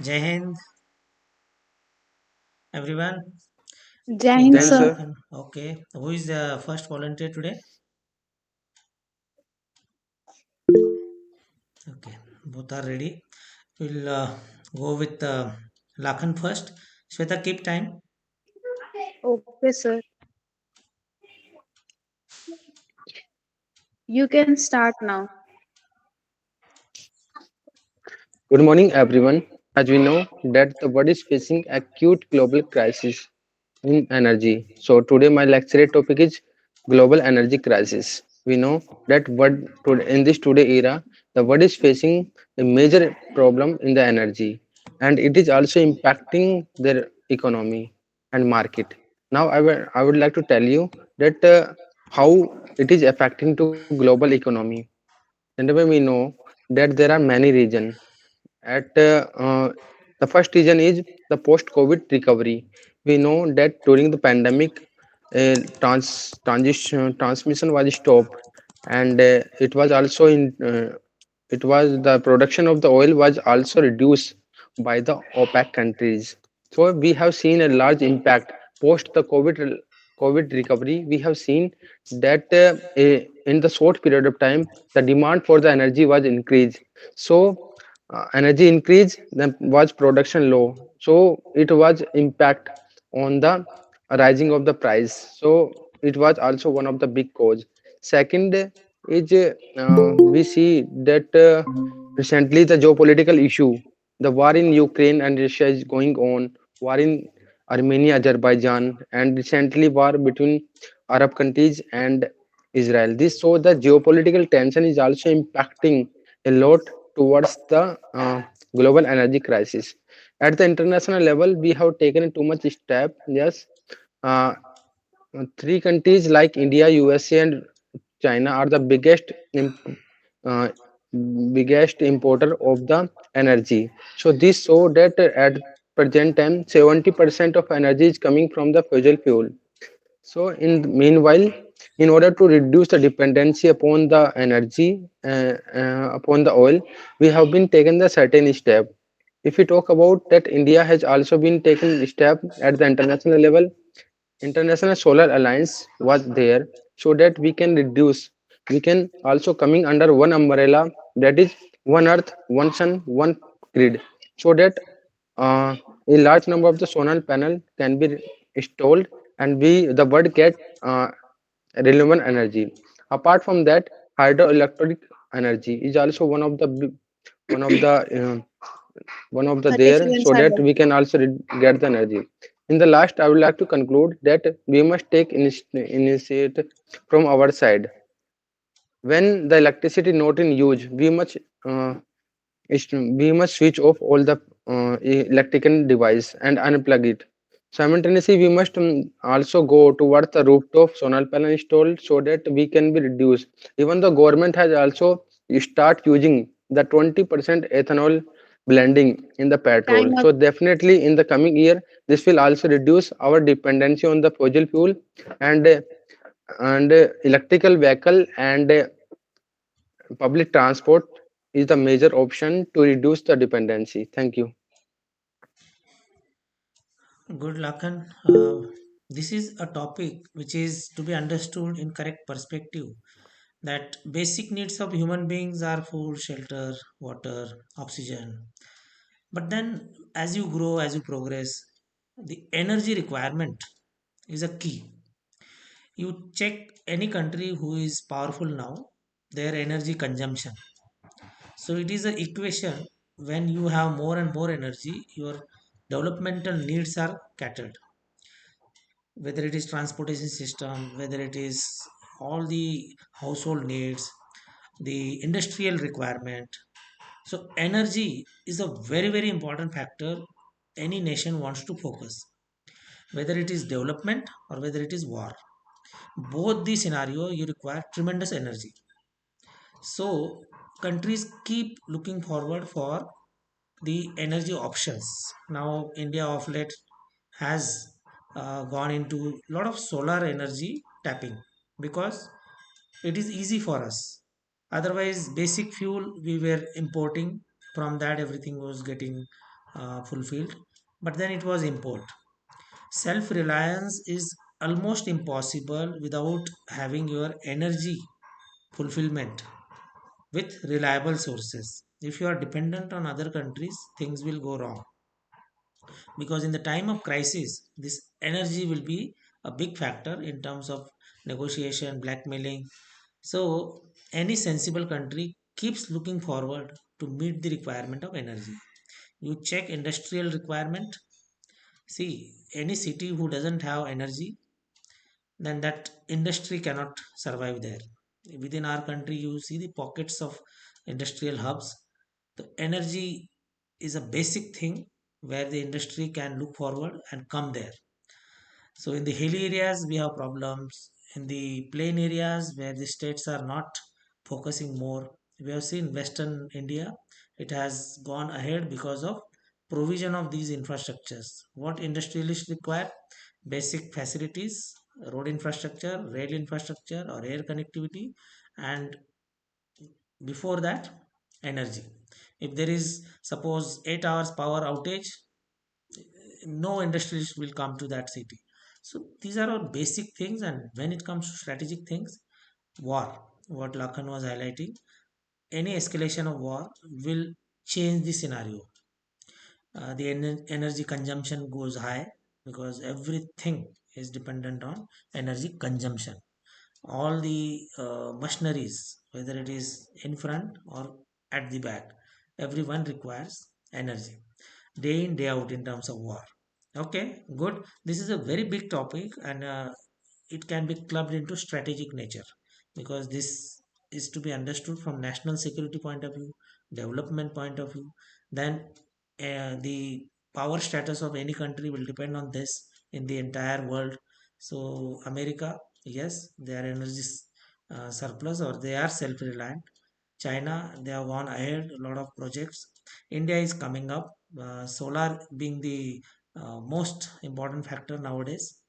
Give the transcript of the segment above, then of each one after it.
Jai Hind, everyone. Jai So Hind, good Thanks, sir. sir. afternoon. Okay, who is the first volunteer today? Okay, both are ready. We'll go with Lakhan first. Shweta, keep time. Okay, sir. You can start now. Good morning, everyone. As we know that the world is facing acute global crisis in energy. So today my lecture topic is global energy crisis. We know that in this today era, the world is facing a major problem in the energy, and it is also impacting their economy and market. Now I would like to tell you that how it is affecting to global economy. Whenever we know that there are many regions at the first reason is the post-COVID recovery. We know that during the pandemic, transmission was stopped, and it was also it was the production of the oil was also reduced by the OPEC countries. So we have seen a large impact post the COVID recovery. We have seen that in the short period of time, the demand for the energy was increased. So energy increase, then was production low. So it was impact on the rising of the price. So it was also one of the big cause. Second is we see that recently the geopolitical issue, the war in Ukraine and Russia is going on, war in Armenia, Azerbaijan, and recently war between Arab countries and Israel. This so the geopolitical tension is also impacting a lot towards the global energy crisis. At the international level, we have taken too much step. Yes, uh, three countries like India, USA, and China are the uh, biggest importer of the energy. So this show that at present time 70% of energy is coming from the fossil fuel. So in the meanwhile, in order to reduce the dependency upon the energy upon the oil, we have been taken the certain step. If we talk about that, India has also been taken step at the international level. International Solar Alliance was there so that we can reduce. We can also coming under one umbrella, that is one Earth, one Sun, one grid, so that a large number of the solar panel can be installed and we the world get renewable energy. Apart from that, hydroelectric energy is also one of the one of the there, so Efficiency are that there. we can also get the energy. In the last, I would like to conclude that we must take initiative from our side. When the electricity not in use, uh, we must switch off all the electrical device and unplug it. Simultaneously, we must also go towards the rooftop solar panel installed so that we can be reduced. Even the government has also start using the 20% ethanol blending in the petrol. Time up. So definitely in the coming year, this will also reduce our dependency on the fossil fuel and electrical vehicle and public transport is the major option to reduce the dependency. Thank you. Good Lakhan. This is a topic which is to be understood in correct perspective. That basic needs of human beings are food, shelter, water, oxygen. But then, as you grow, as you progress, the energy requirement is a key. You check any country who is powerful now, their energy consumption. So it is a equation. When you have more and more energy, your developmental needs are catered, whether it is transportation system, whether it is all the household needs, the industrial requirement. So energy is a very very important factor any nation wants to focus, whether it is development or whether it is war. Both the scenario you require tremendous energy. So countries keep looking forward for the energy options. Now India of late has gone into a lot of solar energy tapping because it is easy for us. Otherwise basic fuel we were importing, from that everything was getting fulfilled, but then it was import. Self reliance is almost impossible without having your energy fulfillment with reliable sources. If you are dependent on other countries, things will go wrong, because in the time of crisis, this energy will be a big factor in terms of negotiation, blackmailing. So, any sensible country keeps looking forward to meet the requirement of energy. You check industrial requirement. See, any city who doesn't have energy, then that industry cannot survive there. Within our country, you see the pockets of industrial hubs. The energy is a basic thing where the industry can look forward and come there. So in the hilly areas, we have problems. In the plain areas where the states are not focusing more, we have seen Western India, it has gone ahead because of provision of these infrastructures. What industrialists require? Basic facilities, road infrastructure, rail infrastructure, or air connectivity, and before that, energy. If there is, suppose, 8 hours power outage, no industrialist will come to that city. So these are all basic things. And when it comes to strategic things, war, what Lakhan was highlighting, any escalation of war will change the scenario. The energy consumption goes high because everything is dependent on energy consumption. All the machineries, whether it is in front or at the back, everyone requires energy, day in day out, in terms of war. Okay, good. This is a very big topic, and it can be clubbed into strategic nature, because this is to be understood from national security point of view, development point of view. Then the power status of any country will depend on this in the entire world. So America, yes, they are energy surplus, or they are self-reliant. China, they have gone ahead, a lot of projects. India is coming up, solar being the most important factor nowadays.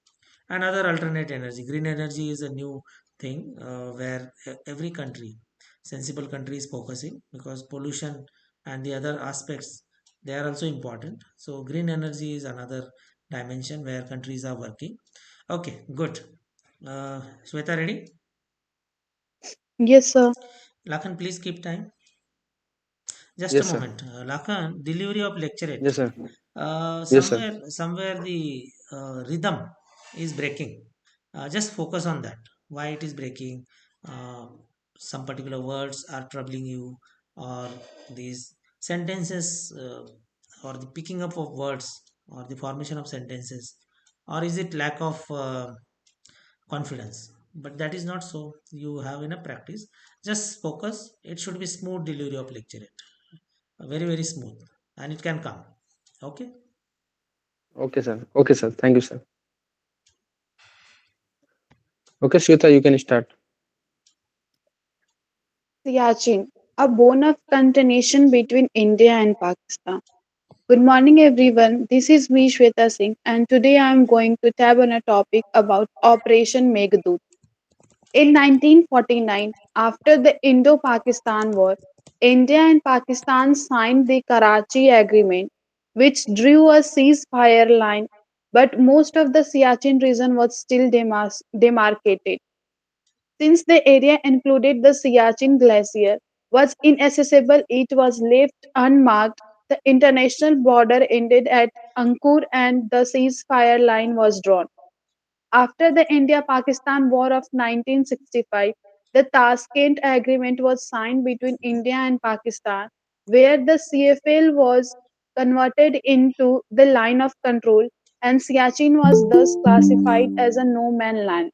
And other alternate energy, green energy is a new thing where every country, sensible country, is focusing, because pollution and the other aspects, they are also important. So green energy is another dimension where countries are working. Okay, good. Shweta, ready? Yes, sir. Lakhan, please keep time. Just a Yes, sir. moment. Lakhan, delivery of lecturate. Yes, sir. Yes, sir. Somewhere the rhythm is breaking. Just focus on that. Why it is breaking? Uh, some particular words are troubling you, or these sentences, or the picking up of words, or the formation of sentences, or is it lack of confidence? But that is not so. You have enough practice. Just focus. It should be smooth delivery of lecture, very smooth, and it can come. Okay. Okay, sir. Okay, sir. Thank you, sir. Okay, Shweta, you can start. Siachen, a bone of contention between India and Pakistan. Good morning, everyone. This is me, Shweta Singh, and today I am going to tab on a topic about Operation Meghdoot. In 1949, after the Indo Pakistan War, India and Pakistan signed the Karachi Agreement, which drew a ceasefire line, but most of the Siachen region was still demarcated. Since the area included the Siachen Glacier was inaccessible, it was left unmarked. The international border ended at Angkor and the ceasefire line was drawn. After the India Pakistan War of 1965, the Tashkent Agreement was signed between India and Pakistan, where the CFL was converted into the line of control and Siachen was thus classified as a no man land.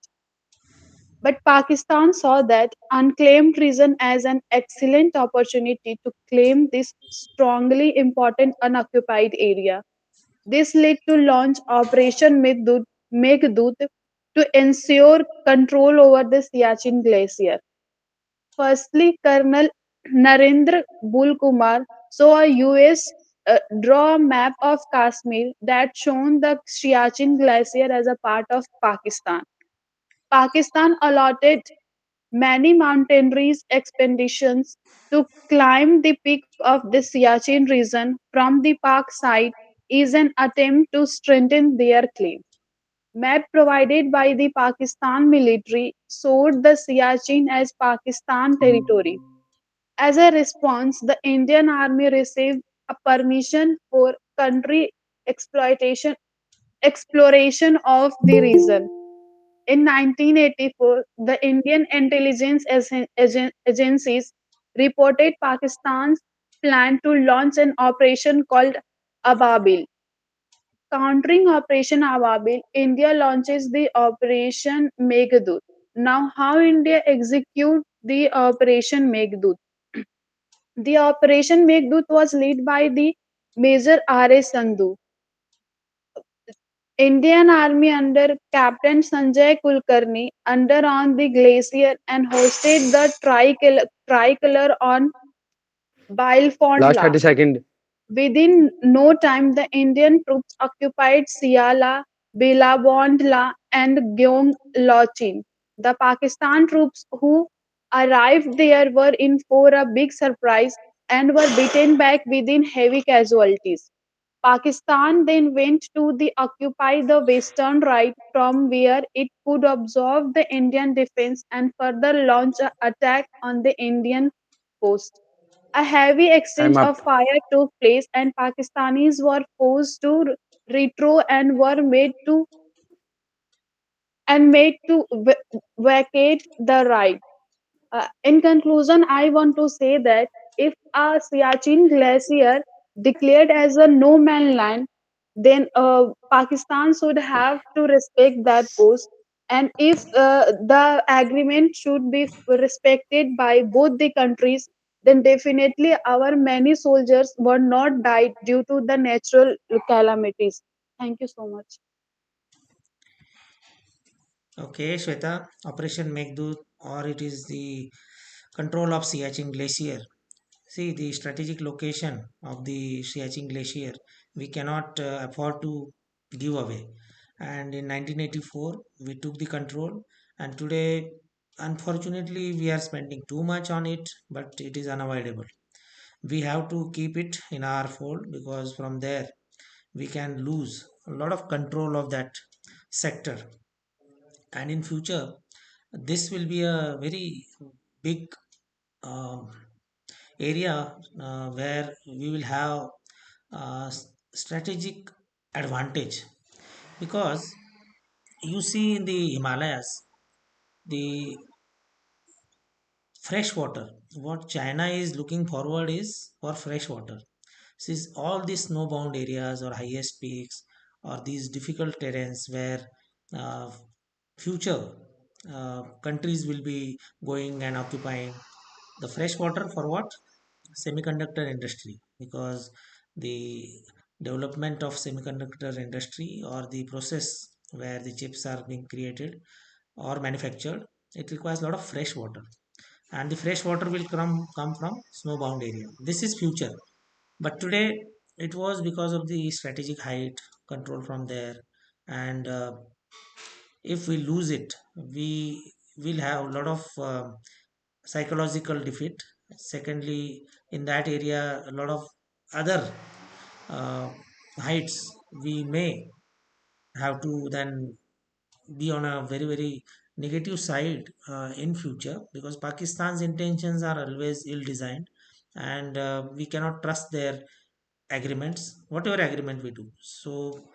But Pakistan saw that unclaimed region as an excellent opportunity to claim this strongly important unoccupied area. This led to launch Operation Meghdoot to ensure control over the Siachen Glacier. Firstly, Colonel Narendra Bulkumar saw a US draw a map of Kashmir that shown the Siachen Glacier as a part of Pakistan. Pakistan allotted many mountaineering expeditions to climb the peak of the Siachen region from the Pak side is an attempt to strengthen their claim. Map provided by the Pakistan military showed the Siachen as Pakistan territory. As a response, the Indian Army received a permission for country exploitation exploration of the region. In 1984, the Indian intelligence agencies reported Pakistan's plan to launch an operation called Ababil. Countering Operation Ababil, India launches the Operation Meghdoot. Now, how India execute the Operation Meghdoot? The Operation Meghdoot was led by the Major R.A. Sandhu, Indian Army under Captain Sanjay Kulkarni under on the glacier and hosted the tricolor on Last Bailfond. 30 seconds. Within no time, the Indian troops occupied Siala, Bilabondla, and Gyeong Lochin. The Pakistan troops who arrived there were in for a big surprise and were beaten back within heavy casualties. Pakistan then went to the occupy the western right from where it could absorb the Indian defense and further launch an attack on the Indian coast. A heavy exchange Time of up. fire took place and Pakistanis were forced to retreat and were made to vacate the right. In conclusion, I want to say that if a Siachen glacier declared as a no man land, then Pakistan should have to respect that coast. And if the agreement should be respected by both the countries, then definitely our many soldiers were not died due to the natural calamities. Thank you so much. Okay, Shweta, Operation Meghdoot, or it is the control of Siachen Glacier. See, the strategic location of the Siachen Glacier, we cannot afford to give away. And in 1984, we took the control, and today, unfortunately, we are spending too much on it, but it is unavoidable. We have to keep it in our fold because from there we can lose a lot of control of that sector, and in future this will be a very big um, area where we will have strategic advantage, because you see in the Himalayas, the fresh water, what China is looking forward is for fresh water. Since all these snowbound areas or highest peaks or these difficult terrains where uh, future countries will be going and occupying the fresh water for what? Semiconductor industry, because the development of semiconductor industry or the process where the chips are being created or manufactured, it requires a lot of fresh water, and the fresh water will come from snowbound area. This is future, but today it was because of the strategic height control from there, and if we lose it, we will have a lot of psychological defeat. Secondly, in that area, a lot of other uh, heights we may have to then be on a very very negative side in future, because Pakistan's intentions are always ill designed, and we cannot trust their agreements, whatever agreement we do. So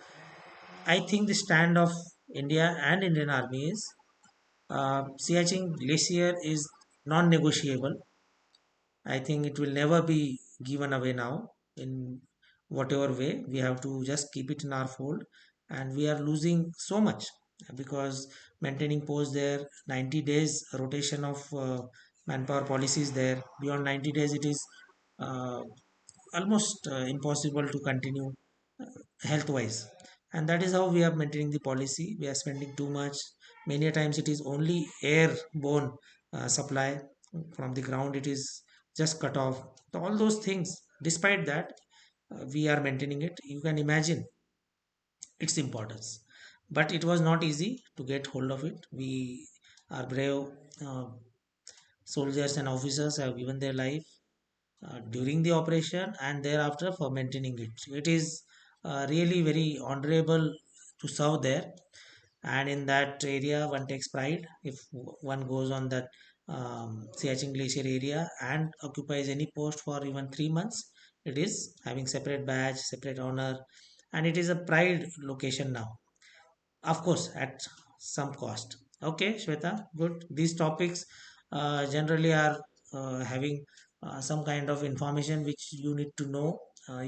I think the stand of India and Indian Army is Siachen Glacier is non-negotiable. I think it will never be given away now in whatever way. We have to just keep it in our fold, and we are losing so much because maintaining post there, 90 days rotation of manpower policies there. Beyond 90 days, it is uh, almost impossible to continue health wise, and that is how we are maintaining the policy. We are spending too much. Many a times it is only airborne supply from the ground, it is just cut off. So all those things, despite that, we are maintaining it. You can imagine its importance, but it was not easy to get hold of it. We are brave, uh, soldiers and officers have given their life during the operation and thereafter for maintaining it. It is really very honorable to serve there, and in that area one takes pride if one goes on that Siachen Glacier area and occupies any post for even 3 months. It is having separate badge, separate honor, and it is a pride location now, of course, at some cost. Okay, Shweta, good. These topics generally are having some kind of information which you need to know.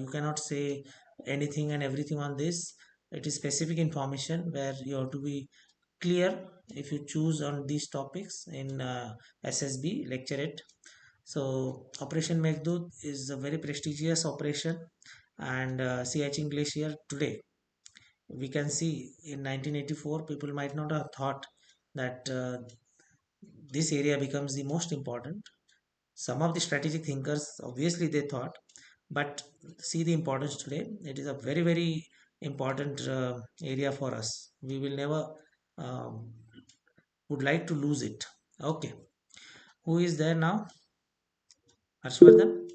You cannot say anything and everything on this. It is specific information where you have to be clear if you choose on these topics in SSB lecture it. So Operation Meghdoot is a very prestigious operation, and Siachen Glacier today we can see in 1984 people might not have thought that this area becomes the most important. Some of the strategic thinkers obviously they thought, but see the importance today. It is a very very important area for us. We will never um, would like to lose it. Okay, who is there now? Harshwardhan?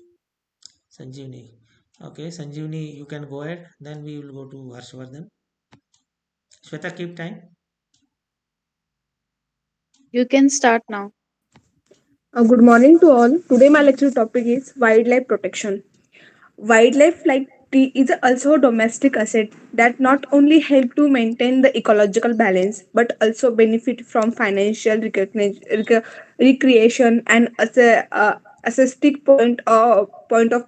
Sanjivani. Okay, Sanjivani, you can go ahead, then we will go to Harshwardhan. Shweta, keep time. You can start now. Good morning to all. Today my lecture topic is wildlife protection. Wildlife like tree is also a domestic asset that not only help to maintain the ecological balance but also benefit from financial recreation and as a aesthetic point of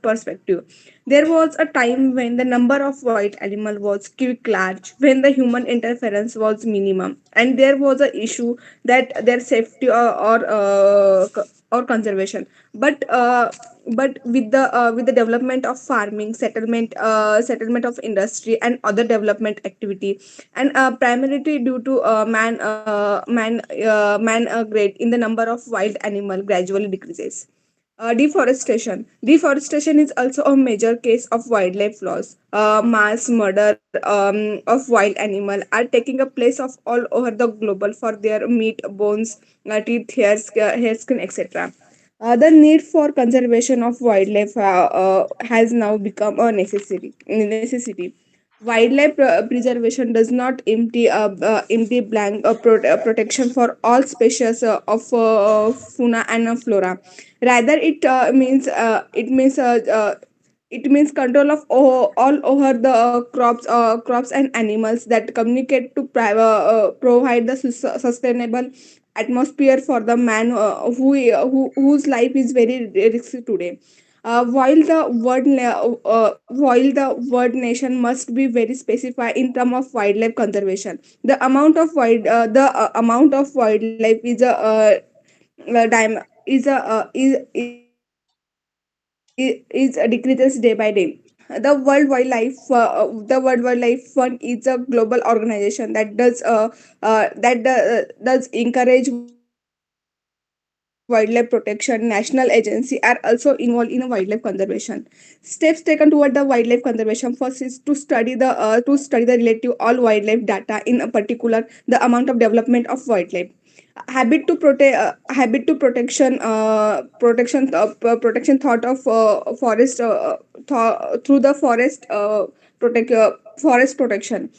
perspective. There was a time when the number of wild animal was quite large, when the human interference was minimum, and there was a issue that their safety or conservation. But with the development of farming, settlement of industry and other development activity, and primarily due to man grade in the number of wild animal gradually decreases. Deforestation is also a major case of wildlife loss. Mass murder of wild animal are taking a place of all over the global for their meat, bones, teeth, hair, skin, etc. The need for conservation of wildlife has now become a necessity. Wildlife preservation does not empty blank protection for all species of fauna and flora. Rather, it means control of all over the crops and animals that communicate to provide the sustainable atmosphere for the man whose life is very risky today. While the word nation must be very specified in terms of wildlife conservation, the amount of wildlife is decreases day by day. The World Wildlife Fund is a global organization that does encourage wildlife protection. National agency are also involved in wildlife conservation. Steps taken toward the wildlife conservation first is to study the relative all wildlife data, in a particular the amount of development of wildlife. Habit to protection thought of forest through the forest protection.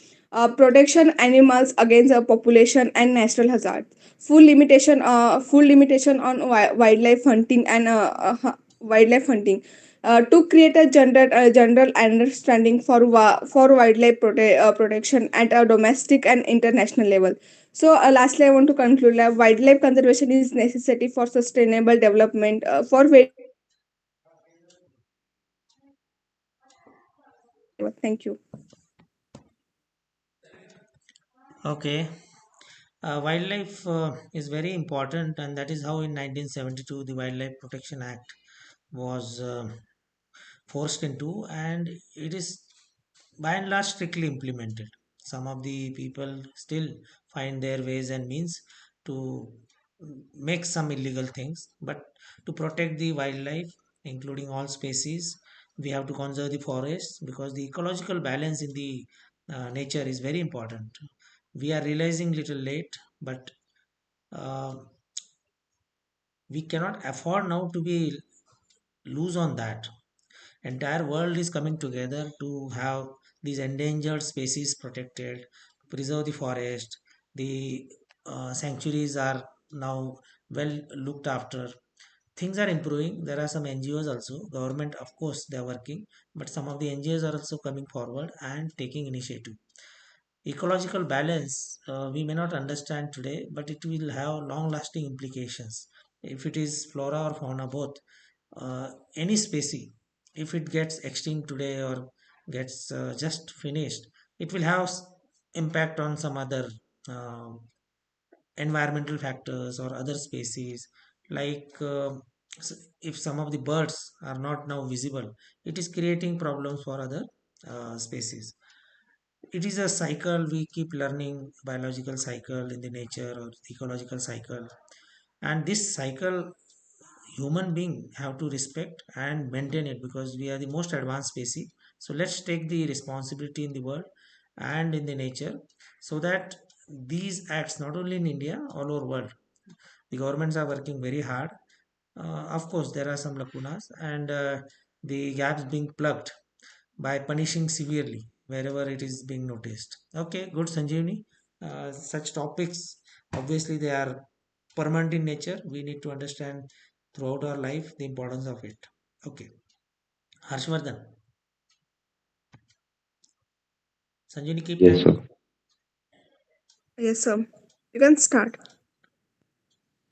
Protection animals against population and natural hazards. Full limitation on wildlife hunting and wildlife hunting. To create a general understanding for wildlife protection at a domestic and international level. So, lastly, I want to conclude that wildlife conservation is necessary for sustainable development for very international level. Thank you. Okay, wildlife is very important, and that is how in 1972 the Wildlife Protection Act was forced into, and it is by and large strictly implemented. Some of the people still find their ways and means to make some illegal things, but to protect the wildlife, including all species, we have to conserve the forests because the ecological balance in the nature is very important. We are realizing little late, but uh, We cannot afford now to be loose on that. Entire world is coming together to have these endangered species protected, preserve the forest. The sanctuaries are now well looked after. Things are improving. There are some NGOs also. Government, of course, they are working, but some of the NGOs are also coming forward and taking initiative. Ecological balance, we may not understand today, but it will have long lasting implications. If it is flora or fauna, both, any species, if it gets extinct today or gets just finished, it will have impact on some other uh, environmental factors or other species. Like if some of the birds are not now visible, it is creating problems for other species. It is a cycle. We keep learning biological cycle in the nature or ecological cycle, and this cycle human being have to respect and maintain it, because we are the most advanced species. So let's take the responsibility in the world and in the nature, so that these acts, not only in India, all over world, the governments are working very hard. Of course there are some lacunas, and the gaps being plugged by punishing severely wherever it is being noticed. Okay, good, Sanjeevani. Such topics, obviously they are permanent in nature. We need to understand throughout our life the importance of it. Okay, Harshvardhan. Sanjeevani, keep Yes, time. sir. Yes, sir. You can start.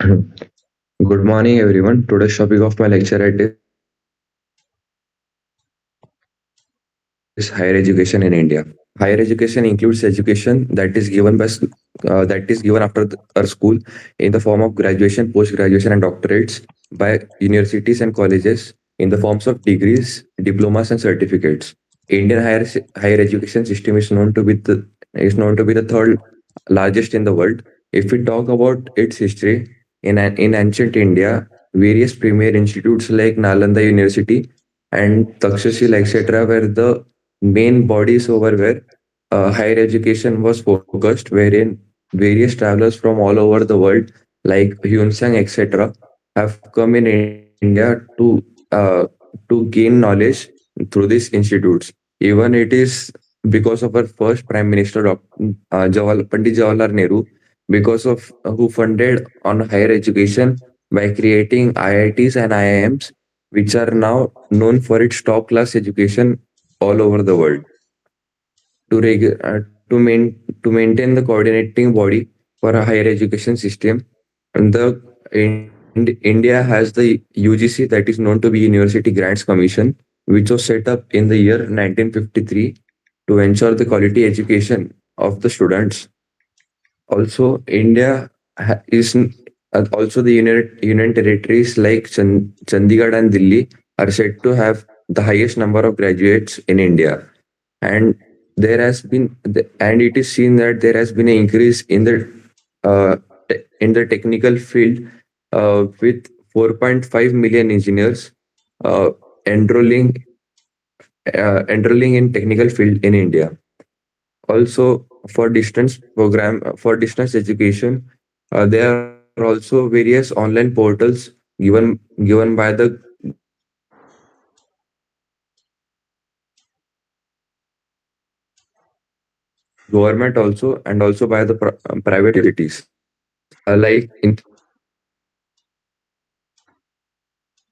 Good morning, everyone. Today's topic of my lecture at is higher education in India. Higher education includes education that is given that is given that is given after our school in the form of graduation, post-graduation, and doctorates by universities and colleges in the forms of degrees, diplomas, and certificates. Indian higher education system is known to be the third largest in the world. If we talk about its history, in ancient India, various premier institutes like Nalanda University and Takshashila, etc., were the main bodies over where higher education was focused, wherein various travelers from all over the world, like Hyun etc., have come in India to gain knowledge through these institutes. Even it is because of our first Prime Minister, Pandit Jawaharlal Nehru, because of who funded on higher education by creating IITs and IIMs, which are now known for its top class education all over the world. To maintain the coordinating body for a higher education system, and India has the UGC, that is known to be University Grants Commission, which was set up in the year 1953 to ensure the quality education of the students. Also, India also the union territories like Chandigarh and Delhi are said to have the highest number of graduates in India, and and it is seen that there has been an increase uh, in the technical field with 4.5 million engineers uh, enrolling enrolling in technical field in India. Also, for distance education, there are also various online portals given by the government also, and also by the private universities, like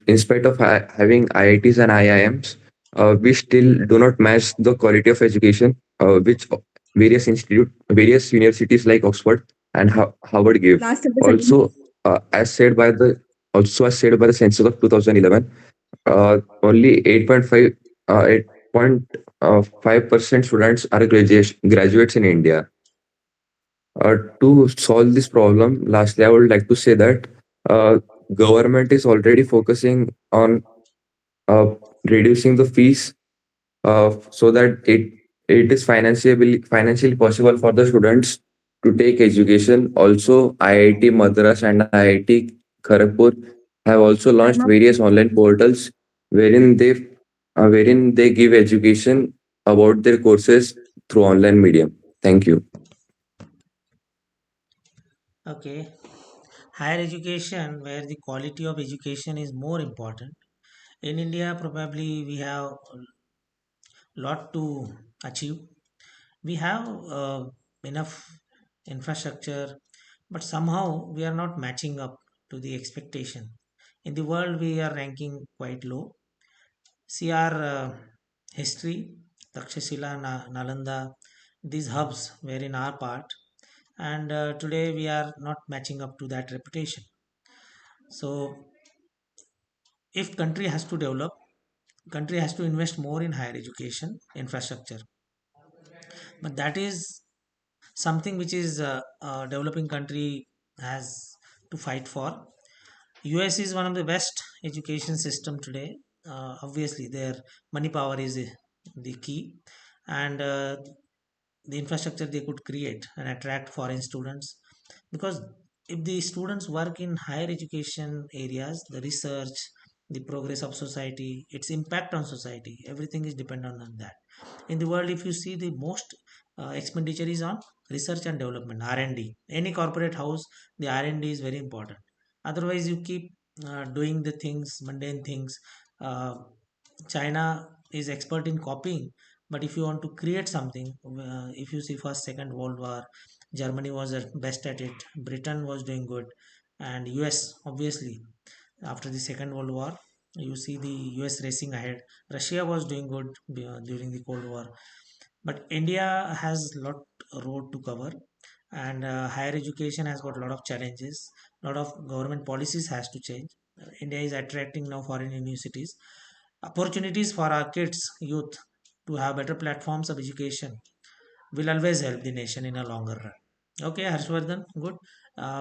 in spite of having IITs and IIMs, we still do not match the quality of education which various universities like Oxford and Harvard give. Last 30 seconds. Also, as said by the census of 2011, only 8.5% students are graduates in India. To solve this problem, lastly, I would like to say that uh, government is already focusing on uh, reducing the fees so that it is financially possible for the students to take education. Also, IIT Madras and IIT Kharagpur have also launched Time up. various online portals wherein they give education about their courses through online medium. Thank you. Okay, higher education, where the quality of education is more important. In India, probably we have a lot to achieve. We have enough infrastructure, but somehow we are not matching up to the expectation. In the world, we are ranking quite low. See our history, Takshashila, Nalanda, these hubs were in our part, and today we are not matching up to that reputation. So, if country has to develop, country has to invest more in higher education infrastructure, but that is something which is a developing country has to fight for. US is one of the best education system today. Obviously, their money power is the key, and the infrastructure they could create and attract foreign students. Because if the students work in higher education areas, the research, the progress of society, its impact on society, everything is dependent on that. In the world, if you see, the most expenditure is on research and development, R&D. Any corporate house, the R&D is very important. Otherwise you keep doing the things, mundane things. uh, China is expert in copying, but if you want to create something, if you see first second world war, Germany was at best at it, Britain was doing good, and US obviously after the second world war, you see the US racing ahead. Russia was doing good during the cold war, but India has lot road to cover, and higher education has got a lot of challenges. A lot of government policies has to change. India is attracting now foreign universities. Opportunities for our kids, youth, to have better platforms of education will always help the nation in a longer run. Okay, Harshwardhan, good.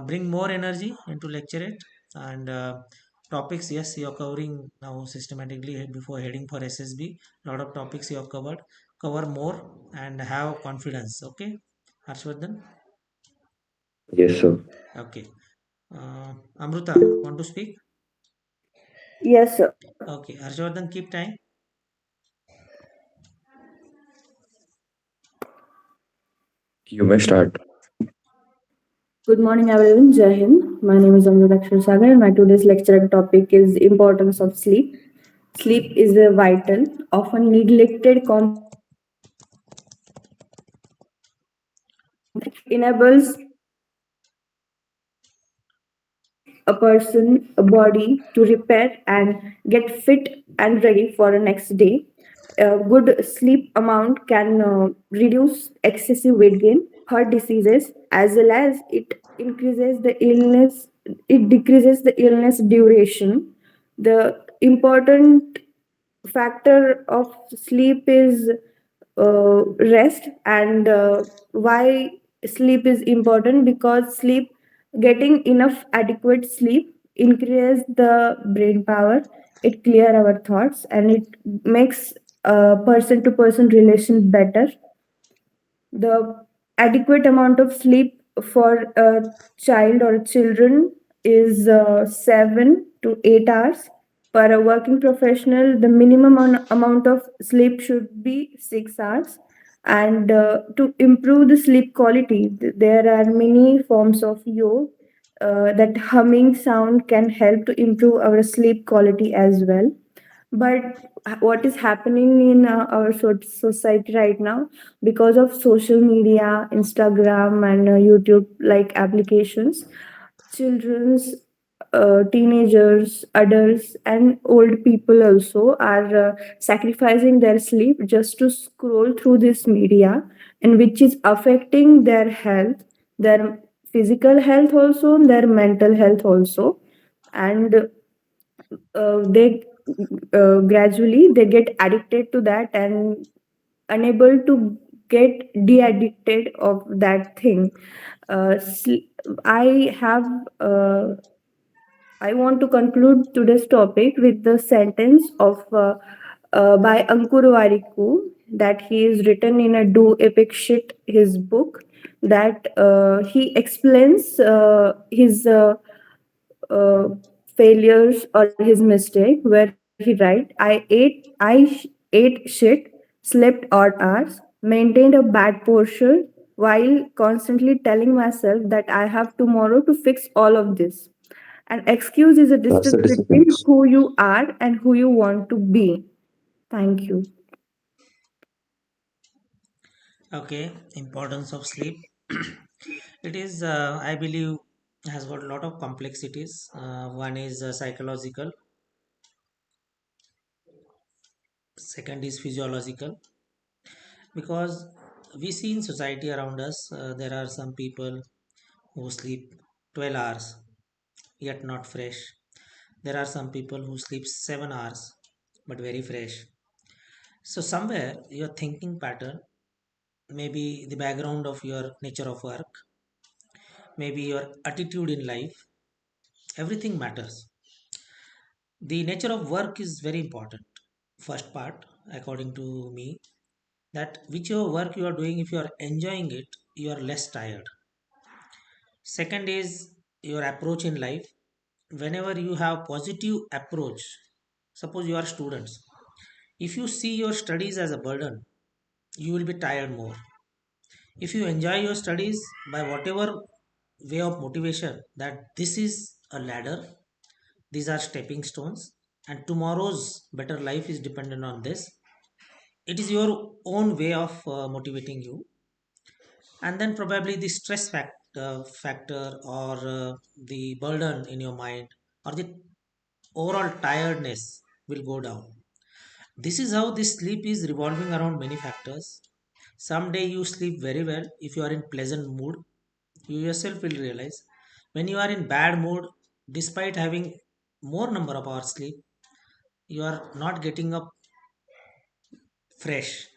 Bring more energy into lecture it, and topics. Yes, you are covering now systematically before heading for SSB. Lot of topics you have covered. Cover more and have confidence. Okay, Harshwardhan. Yes, sir. Okay. Amruta, want to speak? Yes, sir. Okay, Harshvardhan, keep time. You may start. Good morning, everyone. Jai Hind. My name is Amruta Sagar, and my today's lecture and topic is importance of sleep. Sleep is a vital, often neglected component of human life. It enables a person, a body to repair and get fit and ready for the next day. A good sleep amount can reduce excessive weight gain, heart diseases, as well as it decreases the illness duration. The important factor of sleep is rest, and why sleep is important, because getting enough adequate sleep increases the brain power, it clear our thoughts, and it makes person to person relation better. The adequate amount of sleep for a child or children is 7 to 8 hours. For a working professional, the minimum amount of sleep should be 6 hours. And to improve the sleep quality, there are many forms of yoga that humming sound can help to improve our sleep quality as well. But what is happening in our society right now, because of social media, Instagram, and YouTube like applications, children's, teenagers, adults, and old people also are sacrificing their sleep just to scroll through this media, and which is affecting their health, their physical health also, and their mental health also. And they gradually they get addicted to that and unable to get de-addicted of that thing. I have I want to conclude today's topic with the sentence of by Ankur Wariku, that he is written in a Do Epic Shit, his book, that he explains his uh, failures or his mistake, where he write, ate shit, slept odd hours, maintained a bad posture, while constantly telling myself that I have tomorrow to fix all of this. An excuse is a That's the distance between discipline. who you are and who you want to be. Thank you. Okay, importance of sleep. It is, I believe, has got a lot of complexities. One is psychological, second is physiological, because we see in society around us, there are some people who sleep 12 hours yet not fresh. There are some people who sleep 7 hours but very fresh. So, somewhere your thinking pattern, maybe the background of your nature of work, maybe your attitude in life, everything matters. The nature of work is very important. First part, according to me, that whichever work you are doing, if you are enjoying it, you are less tired. Second is your approach in life. Whenever you have positive approach, suppose you are students, if you see your studies as a burden, you will be tired more. If you enjoy your studies by whatever way of motivation, that this is a ladder, these are stepping stones, and tomorrow's better life is dependent on this, it is your own way of motivating you. And then probably the factor or the burden in your mind or the overall tiredness will go down. This is how this sleep is revolving around many factors. Someday you sleep very well if you are in pleasant mood. You yourself will realize when you are in bad mood, despite having more number of hours sleep, you are not getting up fresh.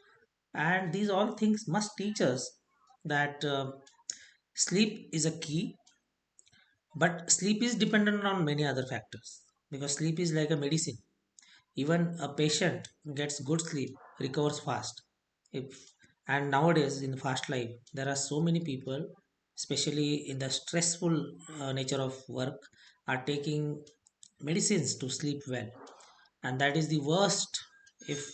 And these all things must teach us that sleep is a key, but sleep is dependent on many other factors, because sleep is like a medicine. Even a patient gets good sleep, recovers fast. If and nowadays in fast life, there are so many people, especially in the stressful nature of work, are taking medicines to sleep well, and that is the worst. If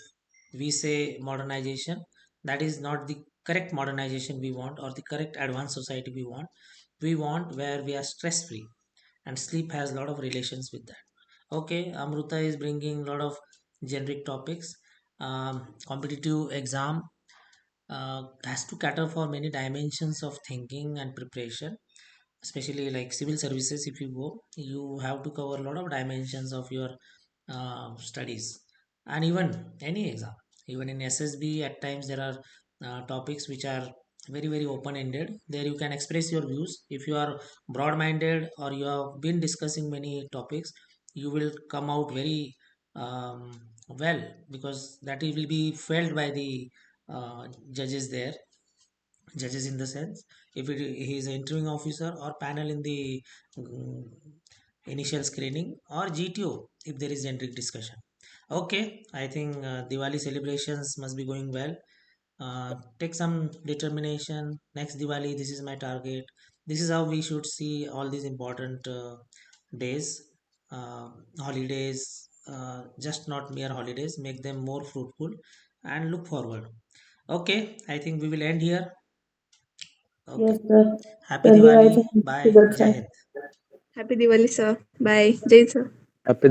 we say modernization, that is not the correct modernization we want, or the correct advanced society we want. We want where we are stress free, and sleep has a lot of relations with that. Okay, Amruta is bringing a lot of generic topics. Competitive exam has to cater for many dimensions of thinking and preparation, especially like civil services. If you go, you have to cover a lot of dimensions of your studies. And even any exam, even in SSB, at times there are topics which are very very open ended. There you can express your views. If you are broad minded or you have been discussing many topics, you will come out very well, because that will be felt by the judges there. Judges in the sense, if he is an interviewing officer or panel in the mm, initial screening, or GTO if there is generic discussion. Okay, I think Diwali celebrations must be going well. Take some determination. Next Diwali, this is my target. This is how we should see all these important days, uh, holidays, just not mere holidays, make them more fruitful and look forward. Okay, I think we will end here. Okay. Yes, sir. Happy Tell you, I Diwali. think, Bye. good Jai sir. Hind. Happy Diwali, sir. Bye. Jai sir. Happy